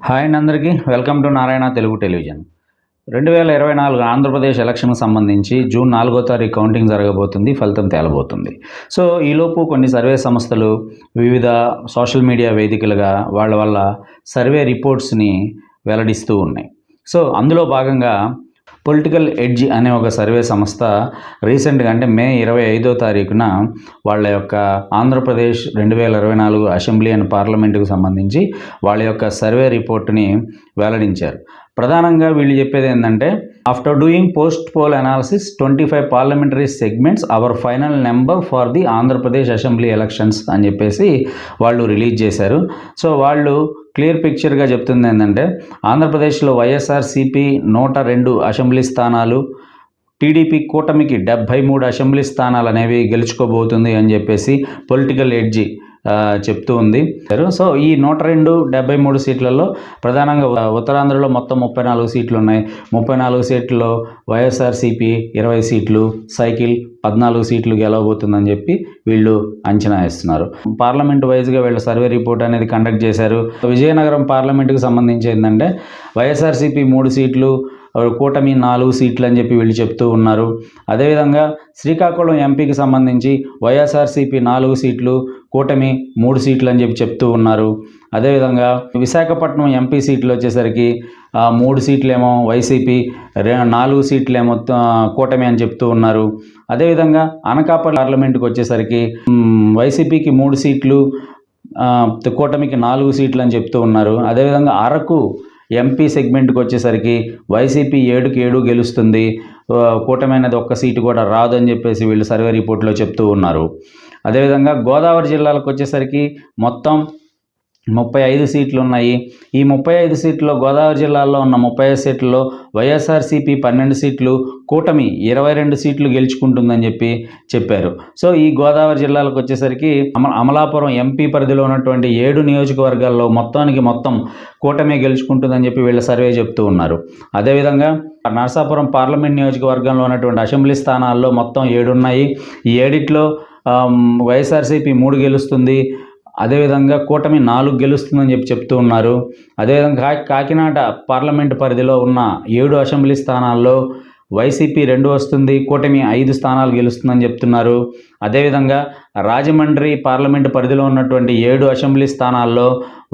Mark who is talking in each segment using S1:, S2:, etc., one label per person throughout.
S1: Hi అండి అందరికీ welcome to Narayana Telugu television. 2024 Andhra Pradesh ఎలక్షన్కి సంబంధించి జూన్ 4వ తారీఖు కౌంటింగ్ జరగబోతుంది. ఫలితం తేలబోతుంది. సో ఈలోపు కొన్ని సర్వే సంస్థలు వివిధ సోషల్ మీడియా వేదికలుగా వాళ్ళ సర్వే రిపోర్ట్స్ని వెల్లడిస్తూ ఉన్నాయి. సో అందులో భాగంగా పొలిటికల్ ఎడ్జ్ అనే ఒక సర్వే సంస్థ రీసెంట్గా అంటే మే 25వ తారీఖున వాళ్ళ యొక్క ఆంధ్రప్రదేశ్ 2024 అసెంబ్లీ అండ్ పార్లమెంటుకు సంబంధించి వాళ్ళ యొక్క సర్వే రిపోర్ట్ని వెల్లడించారు. ప్రధానంగా వీళ్ళు చెప్పేది ఏంటంటే, after doing post poll analysis 25 parliamentary segments hour final number for the Andhra Pradesh assembly elections అని చెప్పేసి వాళ్ళు రిలీజ్ చేశారు. సో వాళ్ళు క్లియర్ పిక్చర్గా చెప్తుంది ఏంటంటే, ఆంధ్రప్రదేశ్లో వైఎస్ఆర్సీపీ 102 అసెంబ్లీ స్థానాలు, టీడీపీ కూటమికి 73 అసెంబ్లీ స్థానాలు అనేవి గెలుచుకోబోతుంది అని చెప్పేసి పొలిటికల్ ఎడ్జి చెప్తూ ఉంది. సో ఈ 102 73 సీట్లలో ప్రధానంగా ఉత్తరాంధ్రలో మొత్తం 34 సీట్లు ఉన్నాయి. 34 సీట్లలో వైఎస్ఆర్సీపీ 20 సీట్లు, సైకిల్ 14 సీట్లు గెలవబోతుందని చెప్పి వీళ్ళు అంచనా వేస్తున్నారు. పార్లమెంట్ వైజ్గా వీళ్ళ సర్వే రిపోర్ట్ అనేది కండక్ట్ చేశారు. విజయనగరం పార్లమెంటుకు సంబంధించి ఏంటంటే వైఎస్ఆర్సీపీ 3 సీట్లు, కూటమి 4 సీట్లు అని చెప్పి వీళ్ళు చెప్తూ ఉన్నారు. అదేవిధంగా శ్రీకాకుళం ఎంపీకి సంబంధించి వైఎస్ఆర్సీపీ 4 సీట్లు, కూటమి 3 సీట్లు అని చెప్పి చెప్తూ ఉన్నారు. అదేవిధంగా విశాఖపట్నం ఎంపీ సీట్లు వచ్చేసరికి 3 సీట్లేమో వైసీపీ, 4 సీట్లేమో కూటమి అని చెప్తూ ఉన్నారు. అదేవిధంగా అనకాపల్లి పార్లమెంటుకి వచ్చేసరికి వైసీపీకి 3 సీట్లు, కూటమికి 4 సీట్లు అని చెప్తూ ఉన్నారు. అదేవిధంగా అరకు ఎంపీ సెగ్మెంట్కి వచ్చేసరికి వైసీపీ 7కి 7 గెలుస్తుంది, కూటమి అనేది 1 సీటు కూడా రాదని చెప్పేసి వీళ్ళు సర్వే రిపోర్ట్లో చెప్తూ ఉన్నారు. అదేవిధంగా గోదావరి జిల్లాలకు వచ్చేసరికి మొత్తం 35 సీట్లు ఉన్నాయి. ఈ 35 సీట్లలో గోదావరి జిల్లాలో ఉన్న 35 సీట్లలో వైఎస్ఆర్సీపీ 12 సీట్లు, కూటమి 22 సీట్లు గెలుచుకుంటుందని చెప్పి చెప్పారు. సో ఈ గోదావరి జిల్లాలకు వచ్చేసరికి అమలాపురం ఎంపీ పరిధిలో ఉన్నటువంటి 7 నియోజకవర్గాల్లో మొత్తం కూటమి గెలుచుకుంటుందని చెప్పి వీళ్ళ సర్వే చెప్తూ ఉన్నారు. అదేవిధంగా నరసాపురం పార్లమెంట్ నియోజకవర్గంలో ఉన్నటువంటి అసెంబ్లీ స్థానాల్లో మొత్తం 7 ఉన్నాయి. ఈ 7ట్లో వైఎస్ఆర్సీపీ 3 గెలుస్తుంది, అదేవిధంగా కూటమి 4 గెలుస్తుందని చెప్పి చెప్తూ ఉన్నారు. అదేవిధంగా కాకినాడ పార్లమెంటు పరిధిలో ఉన్న 7 అసెంబ్లీ స్థానాల్లో వైసీపీ 2 వస్తుంది, కూటమి 5 స్థానాలు గెలుస్తుందని చెప్తున్నారు. అదేవిధంగా రాజమండ్రి పార్లమెంటు పరిధిలో ఉన్నటువంటి 7 అసెంబ్లీ స్థానాల్లో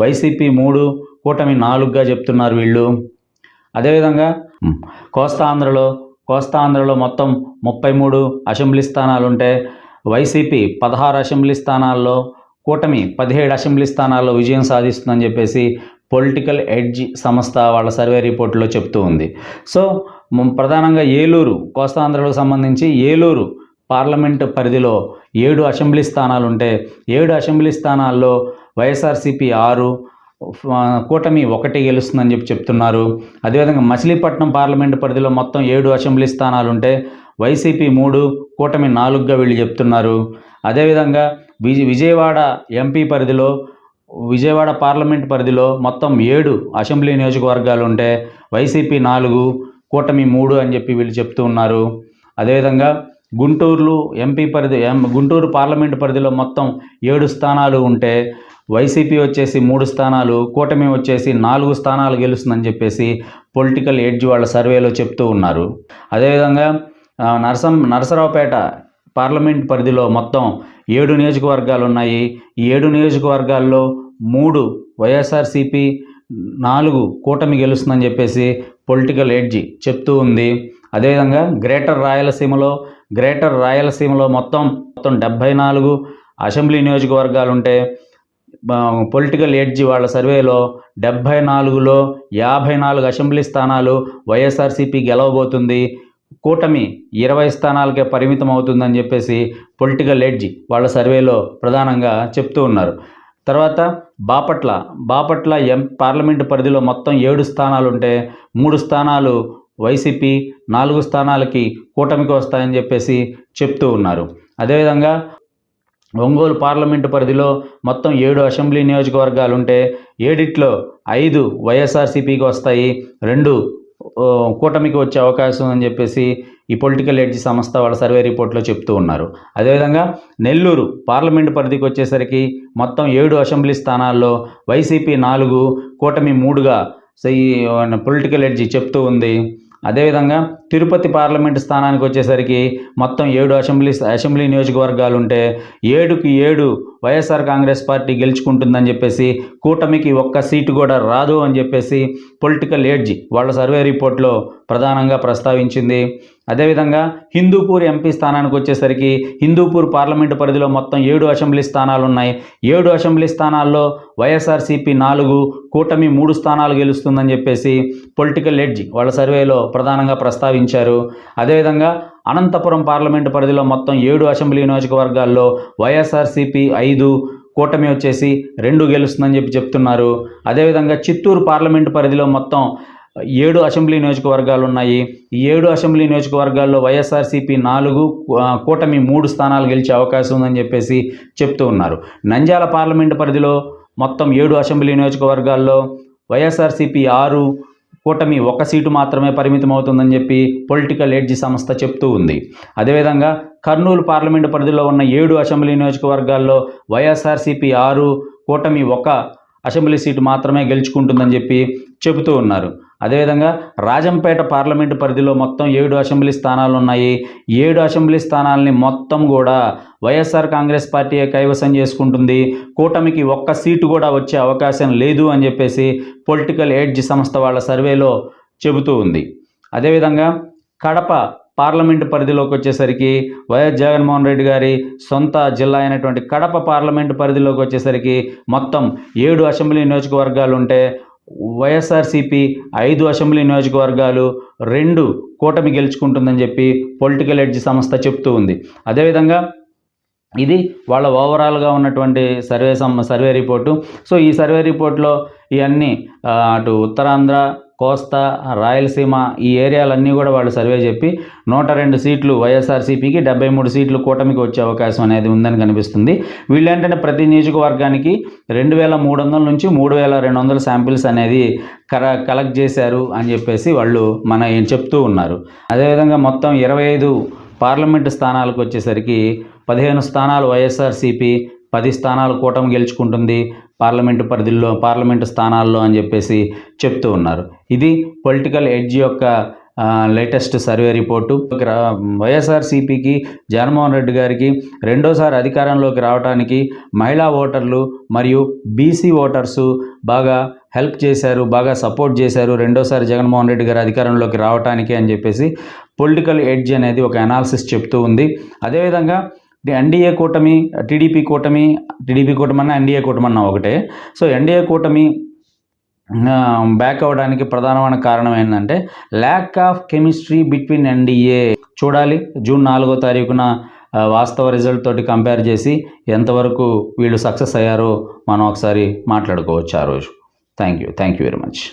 S1: వైసీపీ 3, కూటమి 4గా చెప్తున్నారు వీళ్ళు. అదేవిధంగా కోస్తా ఆంధ్రలో మొత్తం 33 అసెంబ్లీ స్థానాలు ఉంటే వైసీపీ 16 అసెంబ్లీ స్థానాల్లో, కూటమి 17 అసెంబ్లీ స్థానాల్లో విజయం సాధిస్తుందని చెప్పేసి పొలిటికల్ ఎడ్జ్ సంస్థ వాళ్ళ సర్వే రిపోర్ట్లో చెప్తూ ఉంది. సో ప్రధానంగా ఏలూరు, కోస్తాంధ్రకు సంబంధించి ఏలూరు పార్లమెంటు పరిధిలో 7 అసెంబ్లీ స్థానాలు ఉంటే 7 అసెంబ్లీ స్థానాల్లో వైఎస్ఆర్సీపీ 6, కూటమి 1 గెలుస్తుందని చెప్పి చెప్తున్నారు. అదేవిధంగా మచిలీపట్నం పార్లమెంటు పరిధిలో మొత్తం 7 అసెంబ్లీ స్థానాలు ఉంటే వైసీపీ 3, కూటమి 4గా వీళ్ళు చెప్తున్నారు. అదేవిధంగా విజయవాడ ఎంపీ పరిధిలో, విజయవాడ పార్లమెంట్ పరిధిలో మొత్తం 7 అసెంబ్లీ నియోజకవర్గాలు ఉంటే వైసీపీ 4, కూటమి 3 అని చెప్పి వీళ్ళు చెప్తూ ఉన్నారు. అదేవిధంగా గుంటూరు పార్లమెంటు పరిధిలో మొత్తం 7 స్థానాలు ఉంటే వైసీపీ వచ్చేసి 3 స్థానాలు, కూటమి వచ్చేసి 4 స్థానాలు గెలుస్తుందని చెప్పేసి పొలిటికల్ ఎడ్జ్ వాళ్ళ సర్వేలో చెప్తూ ఉన్నారు. అదేవిధంగా నరసరావుపేట పార్లమెంట్ పరిధిలో మొత్తం 7 నియోజకవర్గాలు ఉన్నాయి. ఈ 7 నియోజకవర్గాల్లో 3 వైఎస్ఆర్సీపీ, 4 కూటమి గెలుస్తుందని చెప్పేసి పొలిటికల్ ఎడ్జ్ చెప్తూ ఉంది. అదేవిధంగా గ్రేటర్ రాయలసీమలో మొత్తం 74 అసెంబ్లీ నియోజకవర్గాలు ఉంటే పొలిటికల్ ఎడ్జ్ వాళ్ళ సర్వేలో 74లో 54 అసెంబ్లీ స్థానాలు వైఎస్ఆర్సీపీ గెలవబోతుంది, కూటమి 20 స్థానాలకే పరిమితం అవుతుందని చెప్పేసి పొలిటికల్ ఎడ్జ్ వాళ్ళ సర్వేలో ప్రధానంగా చెప్తూ ఉన్నారు. తర్వాత బాపట్ల పార్లమెంటు పరిధిలో మొత్తం 7 స్థానాలు ఉంటే 3 స్థానాలు వైసీపీ, 4 స్థానాలకి కూటమికి వస్తాయని చెప్పేసి చెప్తూ ఉన్నారు. అదేవిధంగా ఒంగోలు పార్లమెంటు పరిధిలో మొత్తం 7 అసెంబ్లీ నియోజకవర్గాలు ఉంటే 7ట్లో 5 వైఎస్ఆర్సీపీకి వస్తాయి, 2 కూటమికి వచ్చే అవకాశం అని చెప్పేసి ఈ పొలిటికల్ ఎడ్జ్ సంస్థ వాళ్ళ సర్వే రిపోర్ట్లో చెప్తూ ఉన్నారు. అదేవిధంగా నెల్లూరు పార్లమెంటు పరిధికి వచ్చేసరికి మొత్తం 7 అసెంబ్లీ స్థానాల్లో వైసీపీ 4, కూటమి 3గా ఈ పొలిటికల్ ఎడ్జ్ చెప్తూ ఉంది. అదేవిధంగా తిరుపతి పార్లమెంటు స్థానానికి వచ్చేసరికి మొత్తం 7 అసెంబ్లీ నియోజకవర్గాలు ఉంటే 7కి 7 వైఎస్ఆర్ కాంగ్రెస్ పార్టీ గెలుచుకుంటుందని చెప్పేసి, కూటమికి ఒక్క సీటు కూడా రాదు అని చెప్పేసి పొలిటికల్ ఎడ్జ్ వాళ్ళ సర్వే రిపోర్ట్లో ప్రధానంగా ప్రస్తావించింది. అదేవిధంగా హిందూపూర్ ఎంపీ స్థానానికి వచ్చేసరికి హిందూపూర్ పార్లమెంటు పరిధిలో మొత్తం 7 అసెంబ్లీ స్థానాలు ఉన్నాయి. 7 అసెంబ్లీ స్థానాల్లో వైఎస్ఆర్సీపీ 4, కూటమి 3 స్థానాలు గెలుస్తుందని చెప్పేసి పొలిటికల్ ఎడ్జ్ వాళ్ళ సర్వేలో ప్రధానంగా ప్రస్తావించారు. అదేవిధంగా అనంతపురం పార్లమెంటు పరిధిలో మొత్తం 7 అసెంబ్లీ నియోజకవర్గాల్లో వైఎస్ఆర్సీపీ 5, కూటమి వచ్చేసి 2 గెలుస్తుందని చెప్తున్నారు. అదేవిధంగా చిత్తూరు పార్లమెంటు పరిధిలో మొత్తం 7 అసెంబ్లీ నియోజకవర్గాలు ఉన్నాయి. ఈ 7 అసెంబ్లీ నియోజకవర్గాల్లో వైఎస్ఆర్సీపీ 4, కూటమి 3 స్థానాలు గెలిచే అవకాశం ఉందని చెప్పేసి చెప్తూ ఉన్నారు. నంద్యాల పార్లమెంటు పరిధిలో మొత్తం 7 అసెంబ్లీ నియోజకవర్గాల్లో వైఎస్ఆర్సీపీ 6, కూటమి 1 సీటు మాత్రమే పరిమితం అవుతుందని చెప్పి పొలిటికల్ ఎడ్జ్ సంస్థ చెప్తూ ఉంది. అదేవిధంగా కర్నూలు పార్లమెంటు పరిధిలో ఉన్న 7 అసెంబ్లీ నియోజకవర్గాల్లో వైఎస్ఆర్సీపీ 6, కూటమి 1 అసెంబ్లీ సీటు మాత్రమే గెలుచుకుంటుందని చెప్పి చెబుతూ ఉన్నారు. అదేవిధంగా రాజంపేట పార్లమెంటు పరిధిలో మొత్తం 7 అసెంబ్లీ స్థానాలు ఉన్నాయి. 7 అసెంబ్లీ స్థానాలని మొత్తం కూడా వైఎస్ఆర్ కాంగ్రెస్ పార్టీయే కైవసం చేసుకుంటుంది. కూటమికి 1 సీటు కూడా వచ్చే అవకాశం లేదు అని చెప్పేసి పొలిటికల్ ఎడ్జ్ సంస్థ వాళ్ళ సర్వేలో చెబుతూ ఉంది. అదేవిధంగా కడప పార్లమెంటు పరిధిలోకి వచ్చేసరికి వైఎస్ జగన్మోహన్ రెడ్డి గారి సొంత జిల్లా అయినటువంటి కడప పార్లమెంటు పరిధిలోకి వచ్చేసరికి మొత్తం 7 అసెంబ్లీ నియోజకవర్గాలు ఉంటే వైఎస్ఆర్సీపీ 5 అసెంబ్లీ నియోజకవర్గాలు, 2 కూటమి గెలుచుకుంటుందని చెప్పి పొలిటికల్ ఎడ్జ్ సంస్థ చెప్తూ ఉంది. అదేవిధంగా ఇది వాళ్ళ ఓవరాల్గా ఉన్నటువంటి సర్వే రిపోర్టు. సో ఈ సర్వే రిపోర్ట్లో ఇవన్నీ అటు ఉత్తరాంధ్ర, కోస్తా, రాయలసీమ ఈ ఏరియాలన్నీ కూడా వాళ్ళు సర్వే చెప్పి 102 సీట్లు వైఎస్ఆర్సీపీకి, 73 సీట్లు కూటమికి వచ్చే అవకాశం అనేది ఉందని కనిపిస్తుంది. వీళ్ళేంటంటే ప్రతి నియోజకవర్గానికి 2300 నుంచి 3200 శాంపిల్స్ అనేది కలెక్ట్ చేశారు అని చెప్పేసి వాళ్ళు చెప్తూ ఉన్నారు. అదేవిధంగా మొత్తం 25 పార్లమెంటు స్థానాలకు వచ్చేసరికి 15 స్థానాలు వైఎస్ఆర్సీపీ, 10 స్థానాలు కూటమి గెలుచుకుంటుంది పార్లమెంటు స్థానాల్లో అని చెప్పేసి చెప్తూ ఉన్నారు. ఇది పొలిటికల్ ఎడ్జ్ యొక్క లేటెస్ట్ సర్వే రిపోర్టు. వైఎస్ఆర్సీపీకి, జగన్మోహన్ రెడ్డి గారికి రెండోసారి అధికారంలోకి రావడానికి మహిళా ఓటర్లు మరియు బీసీ ఓటర్సు బాగా హెల్ప్ చేశారు, బాగా సపోర్ట్ చేశారు రెండోసారి జగన్మోహన్ రెడ్డి గారు అధికారంలోకి రావడానికి అని చెప్పేసి పొలిటికల్ ఎడ్జ్ అనేది ఒక అనాలిసిస్ చెప్తూ ఉంది. అదేవిధంగా ఎన్డీఏ కూటమి, టీడీపీ కూటమి అన్న ఎన్డీఏ కూటమి అన్న ఒకటే. సో ఎన్డీఏ కూటమి బ్యాక్ అవ్వడానికి ప్రధానమైన కారణం ఏంటంటే lack of chemistry between NDA. చూడాలి జూన్ 4వ తారీఖున వాస్తవ రిజల్ట్ తోటి కంపేర్ చేసి ఎంతవరకు వీళ్ళు సక్సెస్ అయ్యారో మనం ఒకసారి మాట్లాడుకోవచ్చు ఆ రోజు. Thank you very much.